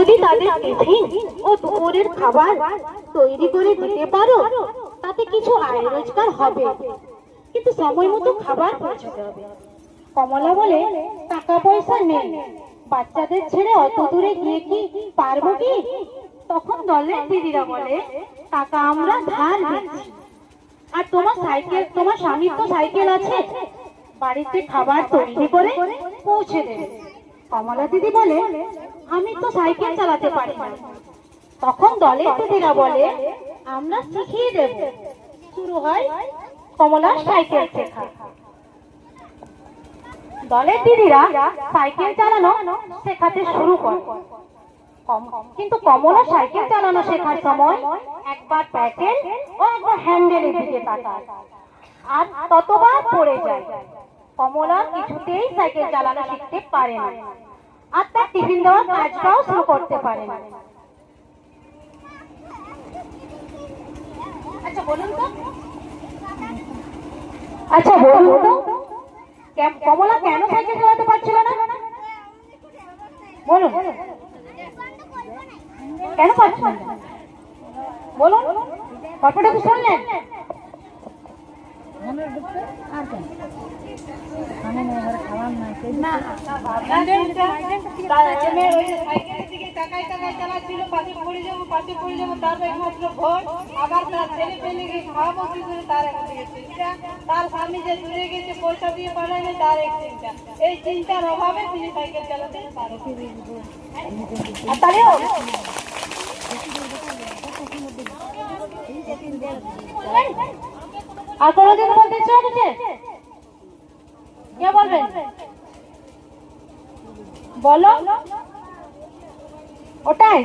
যদি তাদের টিফিন ও দুপুরের খাবার তৈরি করে দিতে পারো তাতে কিছু আয় রোজগার হবে, কিন্তু সময় মতো খাবার পৌঁছতে হবে। কমলা বলে, টাকা পয়সা নেই, বাচ্চাদের ছেড়ে অত দূরে গিয়ে কি পারবো কি? তখন দলের দিদিরা বলে, টাকা আমরা ধার দিচ্ছি, আর তোমার স্বামীর তো সাইকেল আছে, বাড়িতে খাবার তৈরি করে পৌঁছে দেবে। কমলা দিদি বলে, আমি তো সাইকেল চালাতে পারি না। তখন দলের দিদিরা বলে, আমরা শিখিয়ে দেব। শুরু হয় কমলার সাইকেল শেখা। দলের দিদিরা সাইকেল চালানো শেখাতে শুরু করে, কিন্তু কমলা সাইকেল চালানো শেখার সময় একবার প্যাডেল ও একবার হ্যান্ডেলের দিকে তাকায়, আর ততবার পড়ে যায়। কমলা কিছুতেই সাইকেল চালানো শিখতে পারে না, আর তার টিফিন দেওয়ার কাজটাও শুরু করতে পারে না। আচ্ছা বলুন তো কমলা কেন সাইকেল চালাতে পারছিল না? বলুন, কেন পারছিল না? বলুন, গল্পটা কি শুনলেন? তার স্বামী যে দূরে গেছে পয়সা দিয়ে পাঠায়নি, তার এক চিন্তা। এই চিন্তার অভাবে তিনি সাইকেল চালাতে পারেন। আর কোনদিন বলতে ইচ্ছে হচ্ছে? কে বলবেন? বলো। ওটাই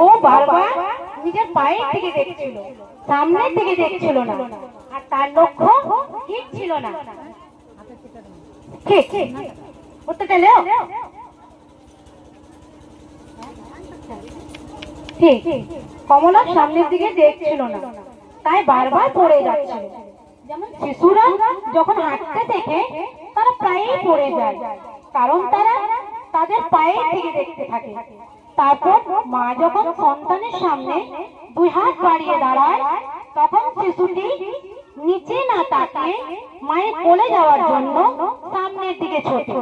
ও বারবার নিজের পায়ের দিকে দেখছিল, সামনের দিকে দেখছিল না, আর তার লক্ষ্য ঠিক ছিল না। ঠিক উত্তরটা লেও। ঠিক, কমলা সামনের দিকে দেখছিল না, তাই বারবার পড়ে যাচ্ছিল। যেমন শিশুরা যখন হাঁটতে দেখে তারা প্রায়ই পড়ে যায়, কারণ তারা তাদের পায়ের দিকে দেখতে থাকে। তারপর মা যখন সন্তানের সামনে দুই হাত বাড়িয়ে দাঁড়ায়, তখন শিশুটি নিচে না তাকিয়ে মায়ের কোলে যাওয়ার জন্য সামনের দিকে ছোটে।